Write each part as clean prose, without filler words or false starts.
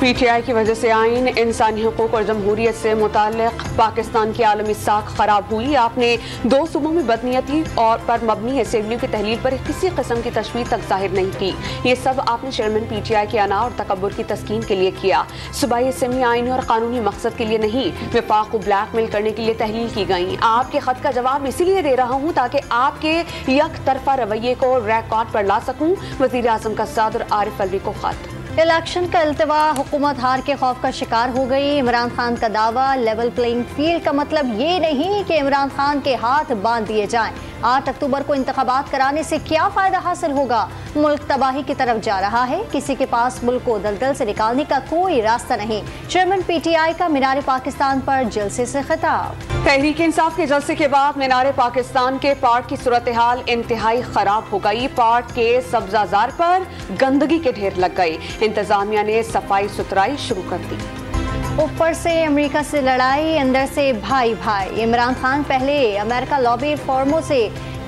PTI की वजह से आइन, इंसानी हुकूक और जमहूरियत से मुताल्लिक पाकिस्तान की आलमी साख खराब हुई। आपने 2 सूबों में बदनीयती और पर मबनी असेंबलियों की तहलील पर किसी किस्म की तशवीश तक जाहिर नहीं की। ये सब आपने चेयरमैन PTI के अना और तकब्बुर की तस्कीन के लिए किया। सूबाई असेंबली आइनी और कानूनी मकसद के लिए नहीं, विफाक को ब्लैकमेल करने के लिए तहलील की गई। आपके खत का जवाब इसीलिए दे रहा हूँ ताकि आपके यक तरफा रवैये को रिकॉर्ड पर ला सकूँ। वज़ीर आज़म का सदर आरिफ अलवी को खत। इलेक्शन का इल्तवा, हुकूमत हार के खौफ का शिकार हो गई। इमरान खान का दावा, लेवल प्लेइंग फील्ड का मतलब ये नहीं कि इमरान खान के हाथ बांध दिए जाएं। 8 अक्टूबर को इंतखाबात कराने से क्या फायदा हासिल होगा? मुल्क तबाही की तरफ जा रहा है। किसी के पास मुल्क को दलदल से निकालने का कोई रास्ता नहीं। चेयरमैन PTI का मीनार पाकिस्तान पर जलसे से खिताब। तहरीक इंसाफ के जलसे के बाद मीनार पाकिस्तान के पार्क की सूरत हाल इंतहाई खराब हो गई। पार्क के सब्जाजार पर गंदगी के ढेर लग गए। इंतजामिया ने सफाई सुथराई शुरू कर दी। ऊपर से अमेरिका से लड़ाई, अंदर से भाई भाई। इमरान खान पहले अमेरिका लॉबी फॉर्मों से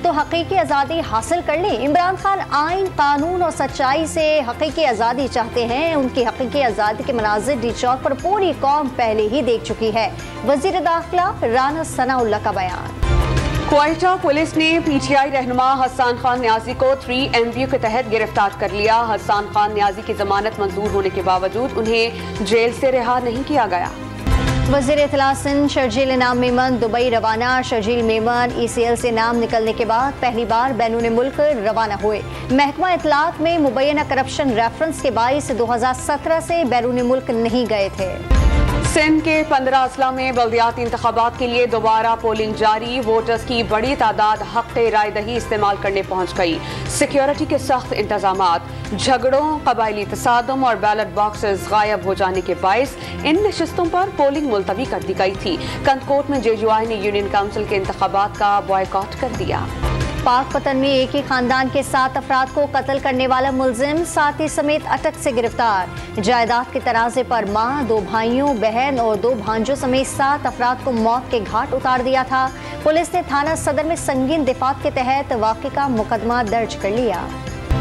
तो हकीकी आज़ादी हासिल कर ली। इमरान खान आइन, कानून और सच्चाई से हकीकी आज़ादी चाहते हैं। उनकी हकीकी आज़ादी के मनाज़िर डी चौक पर पूरी कौम पहले ही देख चुकी है। वज़ीर दाखिला राना सनाउल्लाह का बयान। क्वेटा पुलिस ने PTI रहनुमा हसन खान न्याजी को 3 MBO के तहत गिरफ्तार कर लिया। हसन खान न्याजी की जमानत मंजूर होने के बावजूद उन्हें जेल से रिहा नहीं किया गया। वज़ीर इत्तला सिंध शर्जील इनाम मेमन दुबई रवाना। शर्जील मेमन ECL से नाम निकलने के बाद पहली बार बैरून मुल्क रवाना हुए। महकमा इत्तलात में मुबैना करप्शन रेफरेंस के बाइस 2017 से बैरून मुल्क नहीं गए थे। सिंध के 15 अजला में बल्दियाती इंतखाबात के लिए दोबारा पोलिंग जारी। वोटर्स की बड़ी तादाद हक़ राय दही इस्तेमाल करने पहुंच गई। सिक्योरिटी के सख्त इंतजामात, झगड़ों, कबायली तसादम और बैलेट बॉक्सेस गायब हो जाने के बाइस इन नशिस्तों पर पोलिंग मुलतवी कर दी गई थी। कंदकोट में JUI ने यूनियन काउंसिल के इंतखाबात का बॉयकॉट कर दिया। पाक पतन में एक ही खानदान के 7 अफराद को कत्ल करने वाला मुलजिम साथी समेत अटक से गिरफ्तार। जायदाद के तराजे पर मां, 2 भाइयों, बहन और 2 भांजों समेत 7 अफराद को मौत के घाट उतार दिया था। पुलिस ने थाना सदर में संगीन दिफात के तहत वाक़े का मुकदमा दर्ज कर लिया।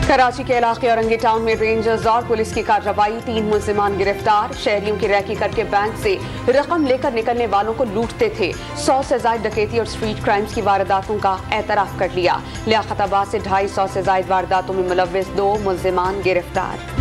कराची के इलाके औरंगी टाउन में रेंजर्स और पुलिस की कार्रवाई, 3 मुल्जिमान गिरफ्तार। शहरियों की रैकी करके बैंक से रकम लेकर निकलने वालों को लूटते थे। 100 से ज्यादा डकैती और स्ट्रीट क्राइम्स की वारदातों का एतराफ कर लिया। लियाकताबाद से 250 से ज्यादा वारदातों में मुलव्विस 2 मुल्जिमान गिरफ्तार।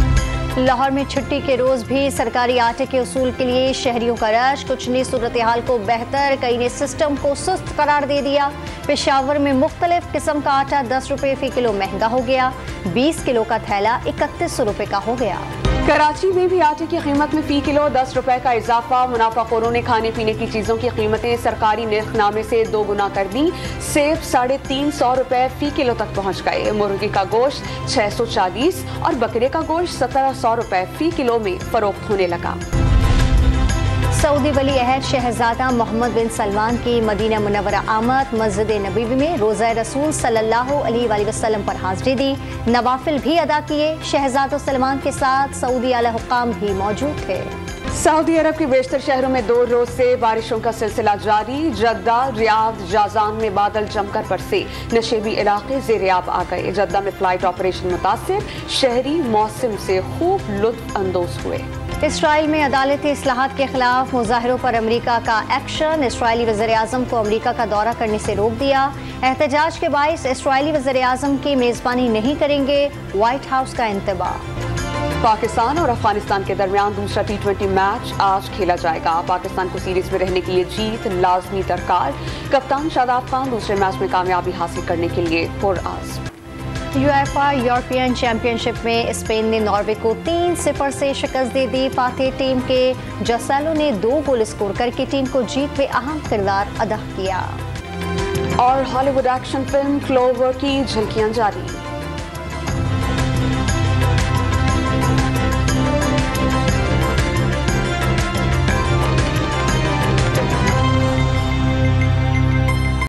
लाहौर में छुट्टी के रोज भी सरकारी आटे के उसूल के लिए शहरियों का रश। कुछ ने सूरत हाल को बेहतर, कई ने सिस्टम को सुस्त करार दे दिया। पेशावर में मुख्तलिफ किस्म का आटा 10 रुपए फी किलो महंगा हो गया। 20 किलो का थैला 3100 रुपए का हो गया। कराची में भी आटे की कीमत में फी किलो 10 रुपए का इजाफा। मुनाफाखोरों ने खाने पीने की चीजों की कीमतें सरकारी निर्खनामे से 2 गुना कर दी। सेब 350 रुपए फी किलो तक पहुंच गए। मुर्गी का गोश्त 640 और बकरे का गोश्त 1700 रुपए फी किलो में फरोख्त होने लगा। सऊदी वली अहद शहजादा मोहम्मद बिन सलमान की मदीना मुनव्वरा आमद। मस्जिद नबवी में रोज़ा रसूल सल्लल्लाहु अलैहि वसल्लम पर हाजिरी दी। नवाफिल भी अदा किए। शहजादा सलमान के साथ सऊदी आला हुक्काम भी मौजूद थे। सऊदी अरब के बेशतर शहरों में 2 रोज से बारिशों का सिलसिला जारी। जद्दा, रियाद, जाजान में बादल जमकर बरसे। नशेबी इलाके ज़ेर-ए-आब आ गए। जद्दा में फ्लाइट ऑपरेशन मुतासिर। शहरी मौसम से खूब लुत्फ अंदोज हुए। इसराइल में अदालती इस्लाहात के खिलाफ मुजाहिरों पर अमेरिका का एक्शन। इसराइली वज़ीर आज़म को अमेरिका का दौरा करने से रोक दिया। एहतजाज के बाइस इसराइली वज़ीर आज़म की मेज़बानी नहीं करेंगे। व्हाइट हाउस का इंतबाह। पाकिस्तान और अफगानिस्तान के दरमियान दूसरा T20 मैच आज खेला जाएगा। पाकिस्तान को सीरीज में रहने के लिए जीत लाजमी दरकार। कप्तान शादाब खान दूसरे मैच में कामयाबी हासिल करने के लिए पुरआज़्म। UEFA यूरोपियन चैंपियनशिप में स्पेन ने नॉर्वे को 3-0 से शिकस्त दे दी। फातेह टीम के जसैलो ने 2 गोल स्कोर करके टीम को जीत में अहम किरदार अदा किया। और हॉलीवुड एक्शन फिल्म क्लोवर की झलकियां जारी।